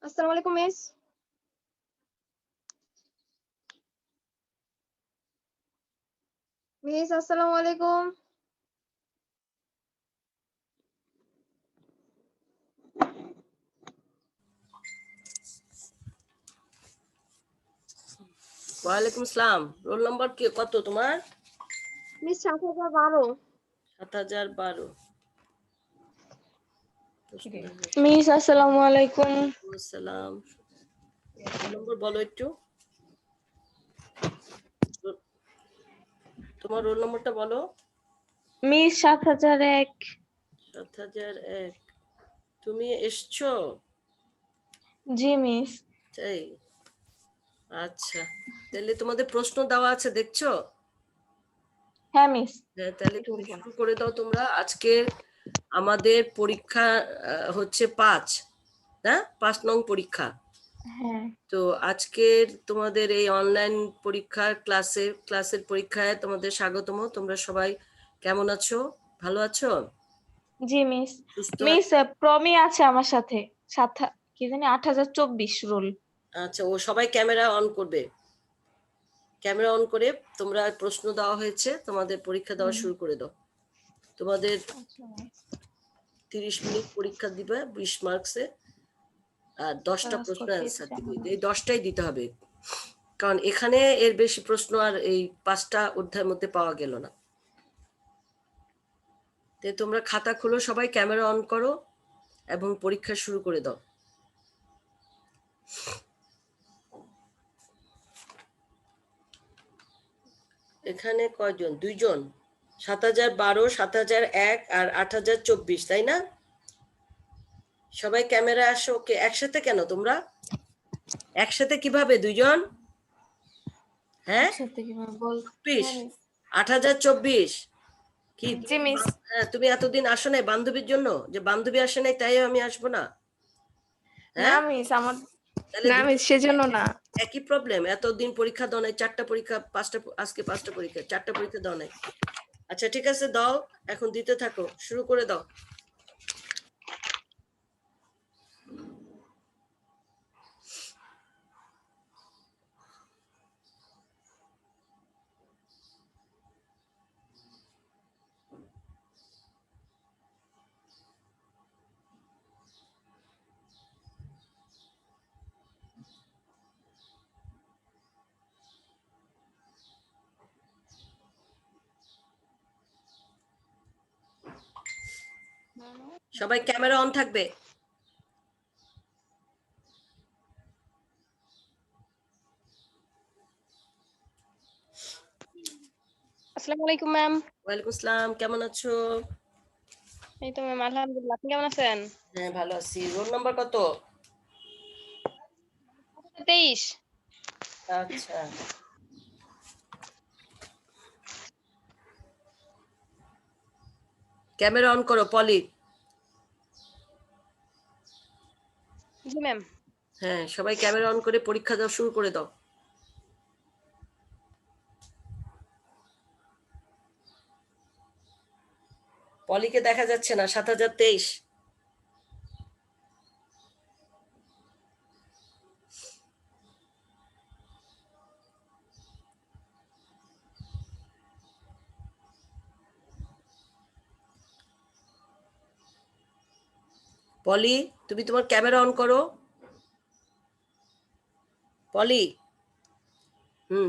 আসসালামু আলাইকুম miss. Miss আসসালামু আলাইকুম। ওয়ালাইকুম আসসালাম। রোল নাম্বার কি কত তোমার? মিস 7012। 7012। মিস আসসালামু আলাইকুম। আসসালাম। রোল নম্বর বলো একটু। তোমার রোল নম্বরটা বলো। মিস 7001। 7001। তুমি এসছো? জি মিস। তাই, আচ্ছা। তাহলে তোমাদের প্রশ্ন দেওয়া আছে দেখছো? হ্যাঁ মিস। হ্যাঁ, তাহলে তুমি শুরু করে দাও তোমরা। আজকে আমাদের পরীক্ষা হচ্ছে 5, হ্যাঁ 5 নং পরীক্ষা। হ্যাঁ। তো আজকের তোমাদের এই অনলাইন পরীক্ষার ক্লাসের পরীক্ষায় তোমাদের স্বাগতম। তোমরা সবাই কেমন আছো? ভালো আছো? জি মিস। সুস্থ? মিস প্রমি আছে আমার সাথে। কি জানি 8024 রোল। আচ্ছা, ও সবাই ক্যামেরা অন করবে। ক্যামেরা অন করে তোমরা প্রশ্ন দেওয়া হয়েছে, তোমাদের পরীক্ষা দেওয়া শুরু করে দাও। তোমাদের 30 মিনিট পরীক্ষা দিবে 20 মার্কসে, আর 10টা প্রশ্ন অ্যান্সার দিবে। এই 10টাই দিতে হবে, কারণ এখানে এর বেশি প্রশ্ন আর এই 5টা অধ্যায়ের মধ্যে পাওয়া গেল না। তে তোমরা খাতা খোলো, সবাই ক্যামেরা অন করো এবং পরীক্ষা শুরু করে দাও। এখানে কয়জন? 2 জন। 7012, 7001 আর 8024, তাই না? সবাই ক্যামেরা আসো। ওকে, একসাথে কেন তোমরা? একসাথে কিভাবে 2 জন? হ্যাঁ, একসাথে কিভাবে বল? 24, 8024 কি? জি মিস। হ্যাঁ, তুমি এতদিন আসো নাই বান্ধবীর জন্য, যে বান্ধবী আসে নাই তাই আমি আসবো না? না হ্যাঁ, মিস আমার তাহলে না মিস সেজন্য না। একই প্রবলেম। এতদিন পরীক্ষা দাও নাই, 4টা পরীক্ষা, 5টা, আজকে 5টা পরীক্ষা, 4টা পরীক্ষা দাও নাই। আচ্ছা ঠিক আছে, দাও, এখন দিতে থাকো, শুরু করে দাও। সবাই ক্যামেরা অন থাকবে। আসসালামু আলাইকুম ম্যাম। ওয়ালাইকুম আসসালাম, কেমন আছো? এই তো ম্যাম আলহামদুলিল্লাহ, আপনি কেমন আছেন? হ্যাঁ ভালো আছি। রোল নাম্বার কত? 23। আচ্ছা, ক্যামেরা অন করো পলি। জি ম্যাম। হ্যাঁ, সবাই ক্যামেরা অন করে পরীক্ষা দাও, শুরু করে দাও। পলিকে দেখা যাচ্ছে না। 7023। পলি, তুমি তোমার ক্যামেরা অন করো। পলি,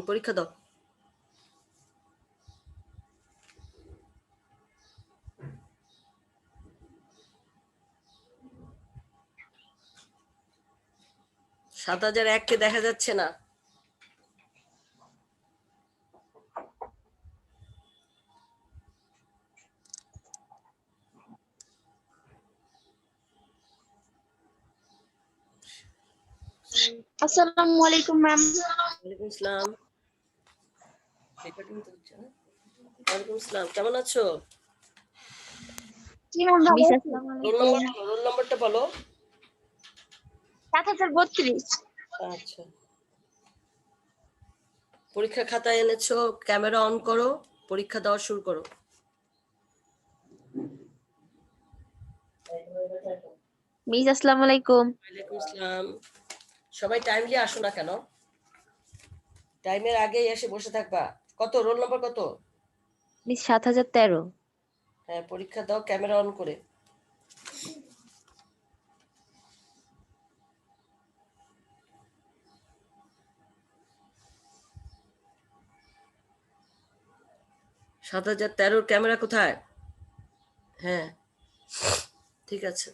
পরীক্ষা দাও। সাত হাজার এককে দেখা যাচ্ছে না। আসসালামু আলাইকুম ম্যাম। ওয়ালাইকুম আসসালাম। ওয়ালাইকুম আসসালাম, কেমন আছো? জি ম্যাম ভালো আছি। রোল নম্বরটা বলো। 7032। আচ্ছা, পরীক্ষা খাতা এনেছো, ক্যামেরা অন করো, পরীক্ষা দেওয়া শুরু করো। মিস আসসালামু আলাইকুম। ওয়ালাইকুম আসসালাম। সবাই টাইমলি আসো না কেন? টাইমের আগেই এসে বসে থাকবা। কত রোল নম্বর কত? মিস 7013। হ্যাঁ, পরীক্ষা দাও ক্যামেরা অন করে। সাত হাজার তেরোর ক্যামেরা কোথায়? হ্যাঁ, ঠিক আছে।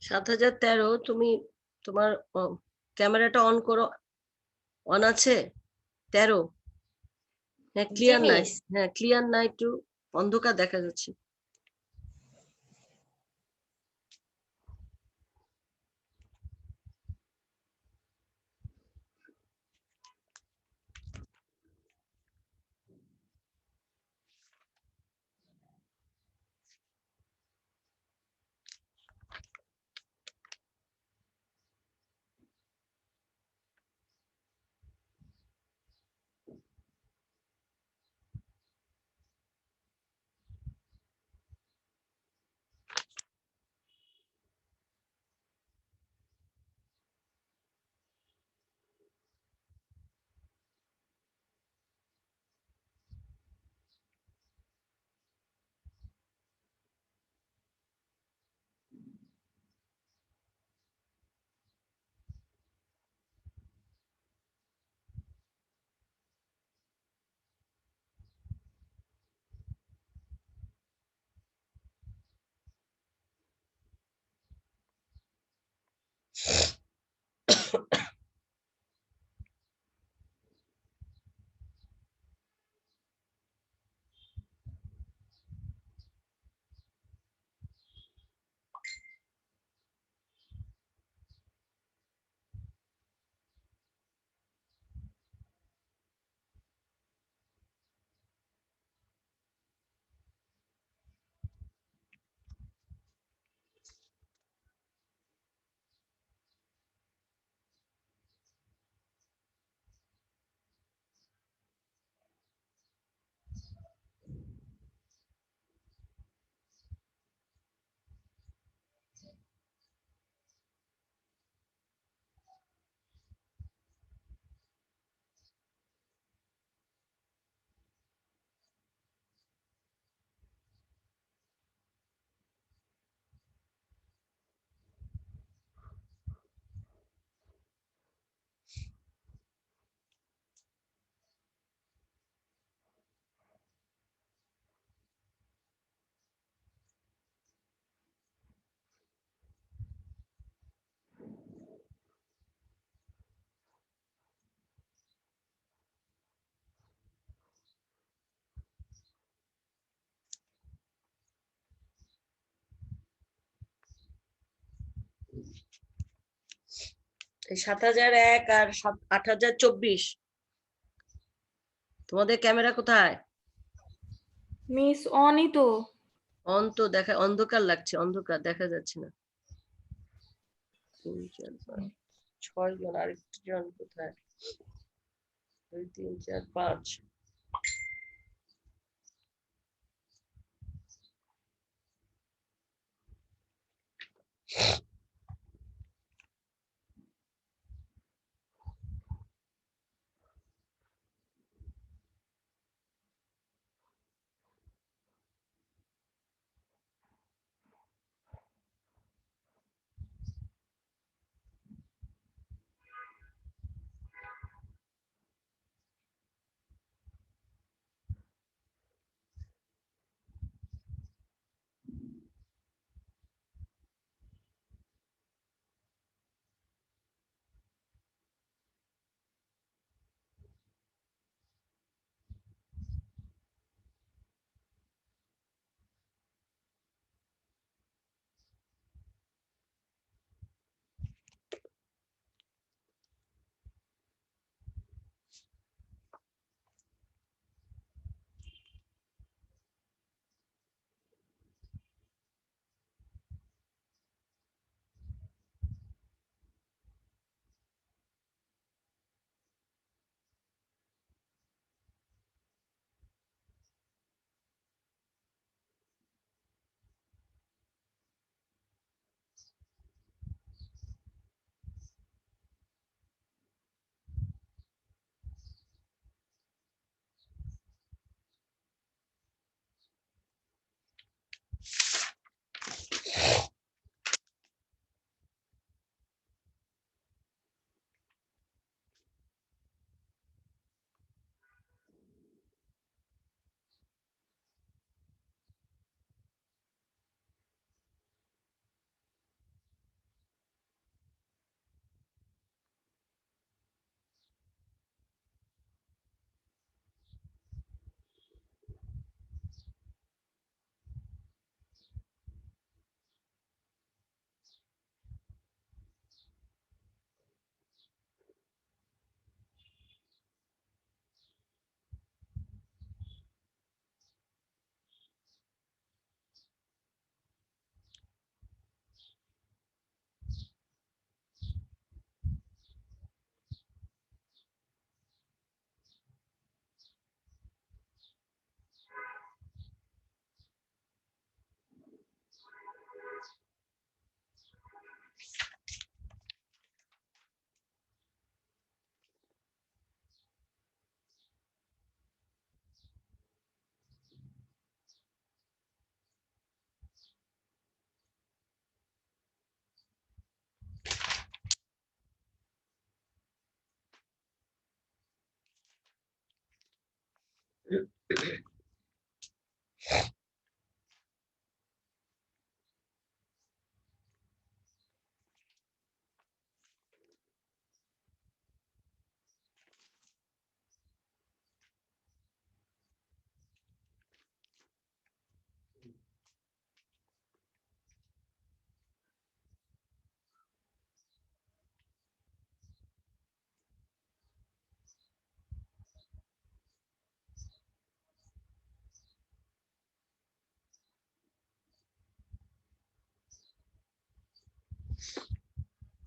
সাত হাজার তেরো, তুমি তোমার ক্যামেরাটা অন করো। অন আছে? 13? হ্যাঁ, জি ক্লিয়ার নাই। মিস। হ্যাঁ, ক্লিয়ার নাই, একটু অন্ধকার দেখা যাচ্ছে। এই ৭০০১ আর ৮০২৪ তোমাদের ক্যামেরা কোথায়? মিস অনই তো। অন তো দেখা, অন্ধকার লাগছে, অন্ধকার দেখা যাচ্ছে না। ৩ ৪ ৫ ৬ জন, আরেকটি জন কোথায়? ২ ৩ ৪ ৫।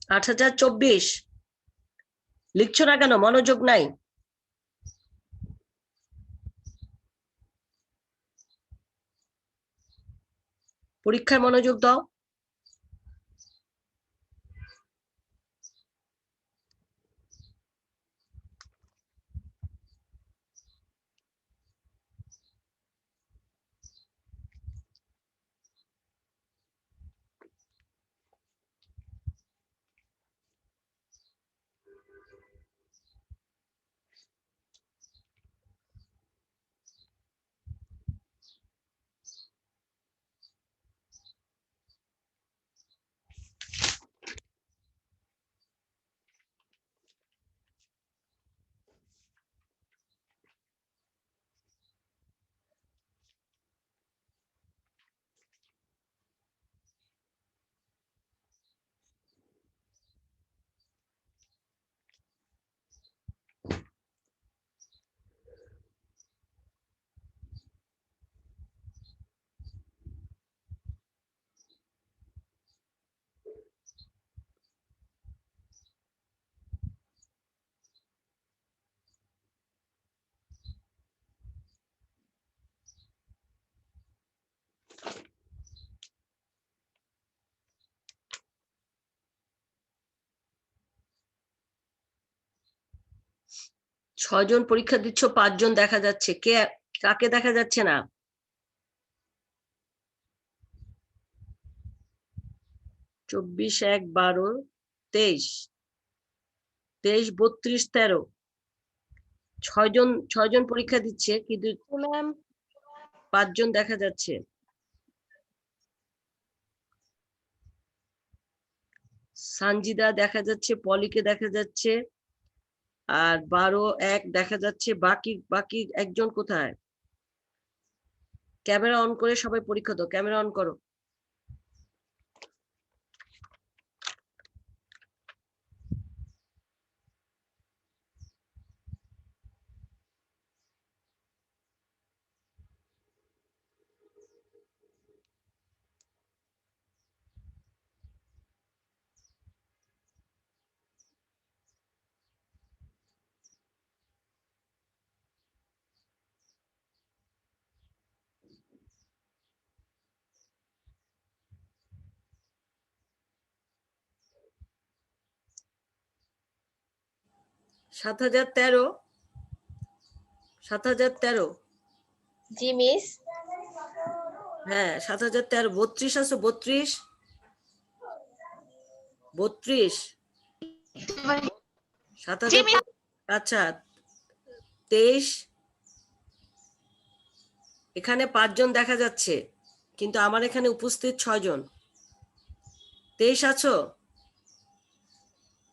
আট হাজার ২৪ লিখছো না কেন? মনোযোগ নাই? পরীক্ষায় মনোযোগ দাও। ছজন পরীক্ষা দিচ্ছ, 5 জন দেখা যাচ্ছে, কে কাকে দেখা যাচ্ছে না? 24, 1, 12, 23, 23, 32, 13, 6 জন পরীক্ষা দিচ্ছে কিন্তু ম্যাম 5 জন দেখা যাচ্ছে। সানজিদা দেখা যাচ্ছে, পলিকে দেখা যাচ্ছে, আর 12, 1 দেখা যাচ্ছে। বাকি বাকি একজন কোথায়? ক্যামেরা অন করে সবাই পরীক্ষা দাও, ক্যামেরা অন করো। সাত হাজার তেরো, 7013। জি মিস। হ্যাঁ 7013, 32 আছে, 32, 32, 7000। আচ্ছা 23, এখানে 5 জন দেখা যাচ্ছে কিন্তু আমার এখানে উপস্থিত 6 জন। 23 আছো?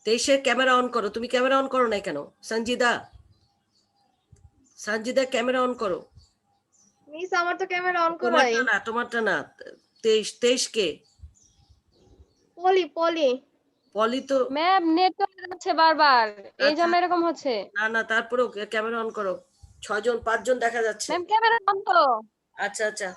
23-এর ক্যামেরা অন করো। তুমি ক্যামেরা অন করো না কেন? সঞ্জিদা, সঞ্জিদা ক্যামেরা অন করো। মিস আমার তো ক্যামেরা অন করাই। তোমারটা না। 23 কে? পলি পলি। পলি তো। ম্যাম নেট চলে যাচ্ছে বারবার, এই আচ্ছা জন্য এরকম হচ্ছে। না তারপরেও ক্যামেরা অন করো। 6 জন, 5 জন দেখা যাচ্ছে। ম্যাম ক্যামেরা অন করো। আচ্ছা আচ্ছা।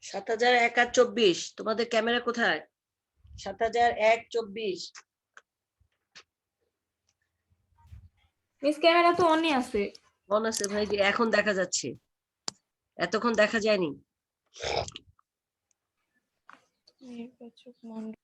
সাত হাজার এক আর 24, তোমাদের ক্যামেরা কোথায়? 7001, 24। মিস ক্যামেরা তো অনই আছে। মনে আছে ভাই যে এখন দেখা যাচ্ছে, এতক্ষণ দেখা যায়নি। নির্বাচক মন্ডল।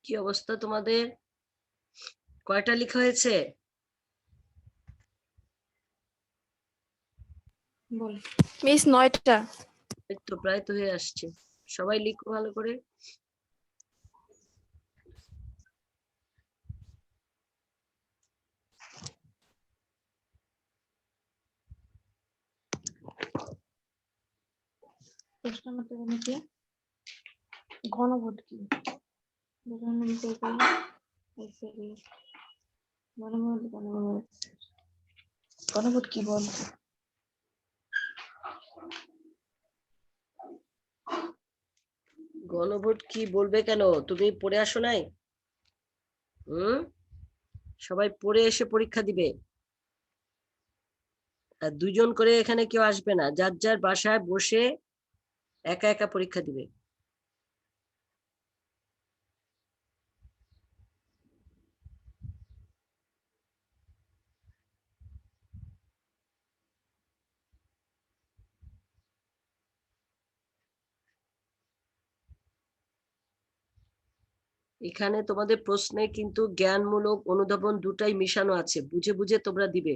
কি অবস্থা তোমাদের? কয়টা লেখা হয়েছে? বল মিস 9টা। এই তো প্রায় তো হয়ে আসছে। সবাই লিখো ভালো করে। প্রশ্ন মতে কি ঘনভোট কি? ঘনভোট কি বল? গণভোট কি বলবে কেন? তুমি পড়ে আসো নাই? সবাই পড়ে এসে পরীক্ষা দিবে। আর 2জন করে এখানে কেউ আসবে না, যার যার বাসায় বসে একা একা পরীক্ষা দিবে। এখানে তোমাদের প্রশ্নে কিন্তু জ্ঞানমূলক অনুধাবন দুটাই মিশানো আছে, বুঝে বুঝে তোমরা দিবে।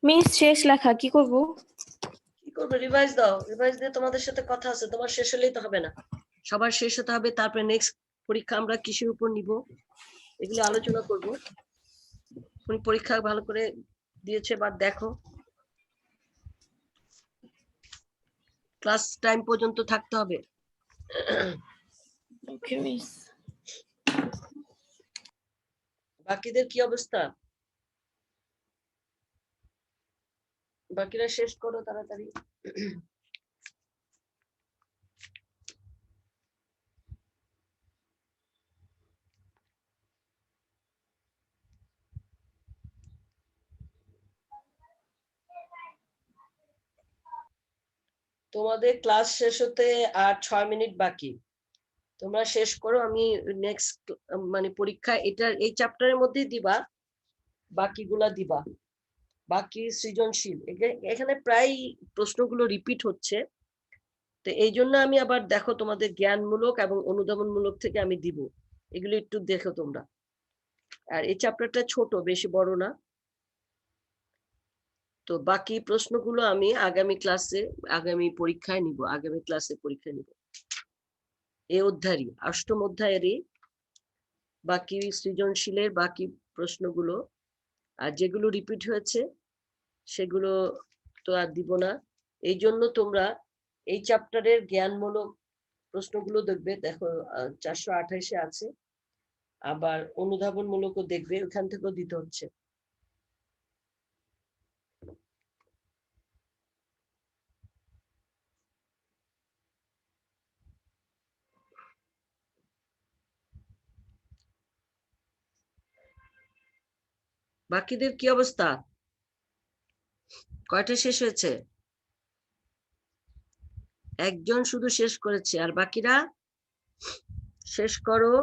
মিস শেষ লেখা কি করব? কি করবে? রিভাইজ দাও, রিভাইজ দিয়ে তোমাদের সাথে কথা আছে, তোমার শেষ হলেই তো হবে না, সবার শেষ হতে হবে। তারপরে নেক্সট পরীক্ষা আমরা কিসের উপর নিব এগুলো আলোচনা করব। তুমি পরীক্ষা ভালো করে দিয়েছে বা দেখো, ক্লাস টাইম পর্যন্ত থাকতে হবে। ওকে মিস। বাকিদের কি অবস্থা? বাকিরা শেষ করো তাড়াতাড়ি। তোমাদের ক্লাস শেষ হতে আর 6 মিনিট বাকি, তোমরা শেষ করো। আমি নেক্সট মানে পরীক্ষা এই চ্যাপ্টারের মধ্যেই দিবা, বাকিগুলা দিবা। বাকি সৃজনশীল এখানে প্রায় প্রশ্নগুলো রিপিট হচ্ছে, তো এই জন্য আমি আবার দেখো তোমাদের জ্ঞানমূলক এবং অনুধাবনমূলক থেকে আমি দিব, এগুলো একটু দেখো তোমরা। আর এই চ্যাপ্টারটা ছোট, বেশি বড় না। তো বাকি প্রশ্নগুলো আমি আগামী পরীক্ষায় নিব, আগামী ক্লাসে পরীক্ষায় নিব। এই অধ্যায়েরই ৮ম অধ্যায়েরই বাকি সৃজনশীলের বাকি প্রশ্নগুলো, আর যেগুলো রিপিট হয়েছে সেগুলো তো আর দিব না। এই জন্য তোমরা এই চ্যাপ্টারের জ্ঞানমূলক প্রশ্নগুলো দেখবে, দেখো 428-এ আছে, আবার অনুধাবনমূলকও দেখবে, ওখান থেকেও দিতে হচ্ছে। বাকিদের কি অবস্থা? কয়টা শেষ হয়েছে? একজন শুধু শেষ করেছে, আর বাকিরা শেষ করো,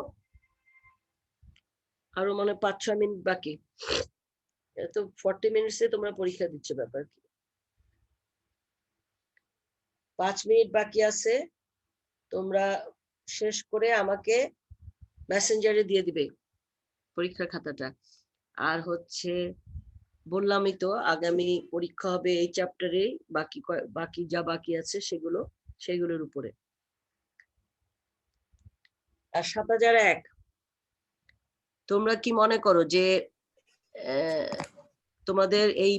আরো মানে 5-6 মিনিট বাকি। তো 40 মিনিটসে তোমরা পরীক্ষা দিচ্ছ, ব্যাপার কি? 5 মিনিট বাকি আছে, তোমরা শেষ করে আমাকে মেসেঞ্জারে দিয়ে দিবে পরীক্ষার খাতাটা। আর হচ্ছে বললামই তো, আগামী পরীক্ষা হবে এই চ্যাপ্টারে, বাকি যা বাকি আছে সেগুলোর উপরে। আর 7001 তোমরা কি মনে করো যে তোমাদের এই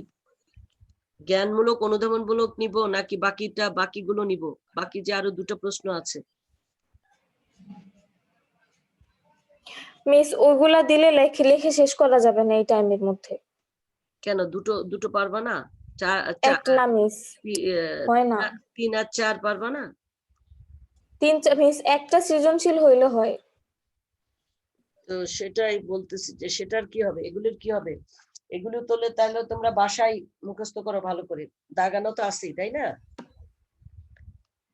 জ্ঞানমূলক অনুধাবনমূলক নিব নাকি বাকিগুলো নিব? বাকি যে আরো 2টা প্রশ্ন আছে। মিস ওইগুলা দিলে লিখে লিখে শেষ করা যাবে না এই টাইমের মধ্যে। কেন দুটো পারবা না? একটা না মিস, হয় না। 3 আর 4 পারবা না? 3 মিস একটা সৃজনশীল হইলে হয়। তো সেটাই বলতেছি যে সেটার কি হবে, এগুলোর কি হবে? এগুলো তাহলে তোমরা বাসায় মুখস্থ করো ভালো করে, দাগানো তো আছেই, তাই না?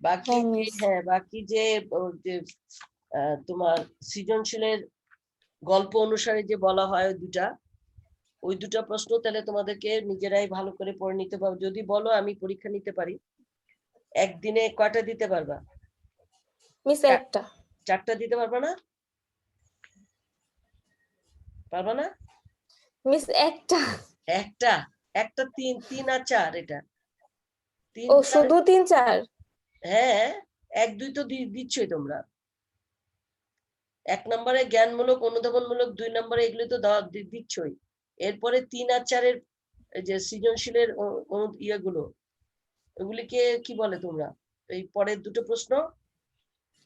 বাকি হ্যাঁ মিস। হ্যাঁ, বাকি যে তোমার সৃজনশীলের গল্প অনুসারে যে বলা হয় ওই দুটা প্রশ্ন তাহলে তোমাদেরকে নিজেরাই ভালো করে পড়ে নিতে পারবে। যদি বলো আমি পরীক্ষা নিতে পারি, একদিনে কয়টা দিতে পারবা? মিস একটা। 4টা দিতে পারবা না? পারবা না? মিস একটা। একটা 3 আর 4, এটা 3 ও শুধু 3 4? হ্যাঁ, 1 2 তো দিচ্ছই তোমরা। 1 নম্বরে জ্ঞানমূলক অনুধাবনমূলক, 2 নম্বরে এগুলো তো দিচ্ছই। এরপরে 3 আর 4-এর যে সৃজনশীলের ইয়েগুলো, ওগুলিকে কি বলে তোমরা? এই পরের 2টো প্রশ্ন।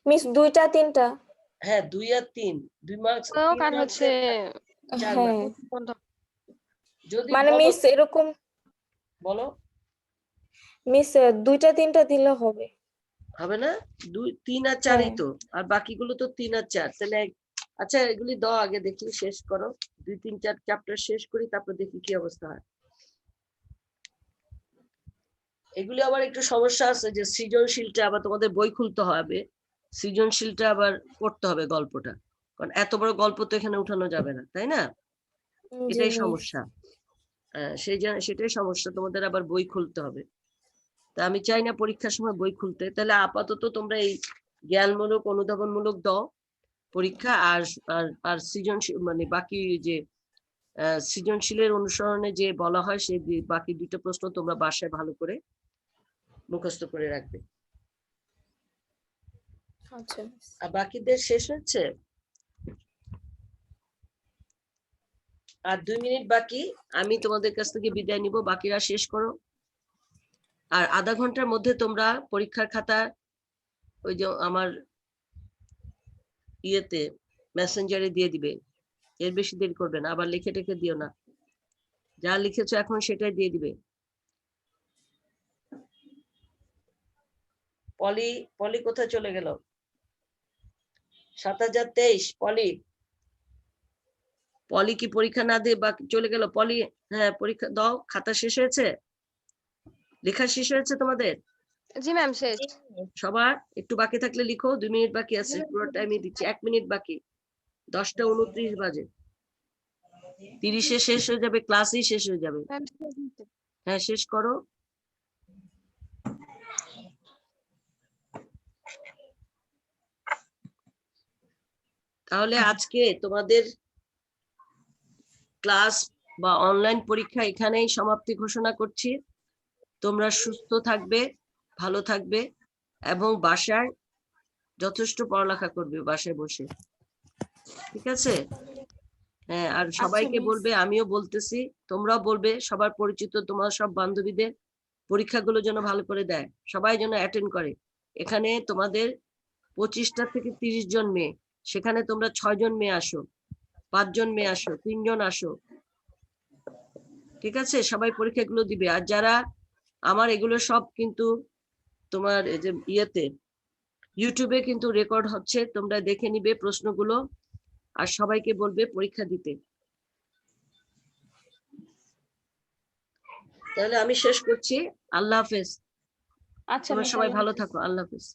মিস 2টা 3টা? হ্যাঁ, 2 আর 3, 2 মার্কস, আর হচ্ছে 4 হ্যাঁ মার্কস। যদি মানে বলো, মিস এরকম বলো মিস 2টা 3টা দিলে হবে। হবে না? 2 3 আর 4-ই হ্যাঁ। তো, আর বাকিগুলো তো 3 আর 4, তাহলে আচ্ছা এগুলি দাও, আগে দেখি শেষ করো, 2 3 4 চ্যাপ্টার শেষ করি, তারপর দেখি কি অবস্থা হয়। এগুলি আবার একটু সমস্যা আছে যে সৃজনশীলটা আবার তোমাদের বই খুলতে হবে, সৃজনশীলটা আবার পড়তে হবে গল্পটা, কারণ এত বড় গল্প তো এখানে উঠানো যাবে না, তাই না? জি এটাই মিস। সমস্যা। সেটাই সমস্যা, তোমাদের আবার বই খুলতে হবে। তা আমি চাই না পরীক্ষার সময় বই খুলতে। তাহলে আপাতত তোমরা এই জ্ঞানমূলক অনুধাবনমূলক দাও পরীক্ষা, আর সৃজনশীল মানে বাকি যে সৃজনশীলের অনুসরণে যে বলা হয় সেই বাকি দুটো প্রশ্ন তোমরা বাসায় ভালো করে মুখস্থ করে রাখবে। আচ্ছা আর বাকিদের শেষ হচ্ছে, আর 2 মিনিট বাকি, আমি তোমাদের কাছ থেকে বিদায় নিব, বাকিরা শেষ করো। আর আধা ঘন্টার মধ্যে তোমরা পরীক্ষার খাতা ওই যে আমার ইয়েতে মেসেঞ্জারে দিয়ে দিবে, এর বেশি দেরি করবে না, আবার লিখে টেখে দিও না, যা লিখেছো এখন সেটাই দিয়ে দিবে। পলি, পলি কোথায় চলে গেল? 7023 পলি, পলি কি পরীক্ষা না দিয়ে বা চলে গেল? পলি হ্যাঁ পরীক্ষা দাও, খাতা শেষ হয়েছে, লেখা শেষ হয়েছে তোমাদের জি ম্যাম শেষ। সবার? একটু বাকি থাকলে লিখো, 2 মিনিট বাকি আছে, পুরো টাইমই দিচ্ছি, 1 মিনিট বাকি, 10টা 29 বাজে, 30-এ শেষ হয়ে যাবে, ক্লাসই শেষ হয়ে যাবে। ম্যাম হ্যাঁ শেষ করো। তাহলে আজকে তোমাদের ক্লাস বা অনলাইন পরীক্ষা এখানেই সমাপ্তি ঘোষণা করছি। তোমরা সুস্থ থাকবে, ভালো থাকবে এবং বাসায় যথেষ্ট পড়ালেখা করবে বাসায় বসে, ঠিক আছে? হ্যাঁ, আর সবাইকে বলবে, আমিও বলতেছি, তোমরাও বলবে সবার পরিচিত তোমার সব বান্ধবীদের পরীক্ষাগুলো যেন ভালো করে দেয়, সবাই যেন অ্যাটেন্ড করে। এখানে তোমাদের 25টা থেকে 30 জন মেয়ে, সেখানে তোমরা 6 জন মেয়ে আসো, 5 জন মেয়ে আসো, 3 জন আসো, ঠিক আছে? সবাই পরীক্ষাগুলো দিবে। আর যারা আমার এগুলো সব কিন্তু তোমার এই যে ইয়েতে ইউটিউবে কিন্তু রেকর্ড হচ্ছে, তোমরা দেখে নিবে প্রশ্নগুলো আর সবাইকে বলবে পরীক্ষা দিতে। তাহলে আমি শেষ করছি, আল্লাহ হাফেজ, আচ্ছা তোমরা মিস, সবাই আল্লাহ ভালো হাফেজ। থাকো, আল্লাহ হাফেজ।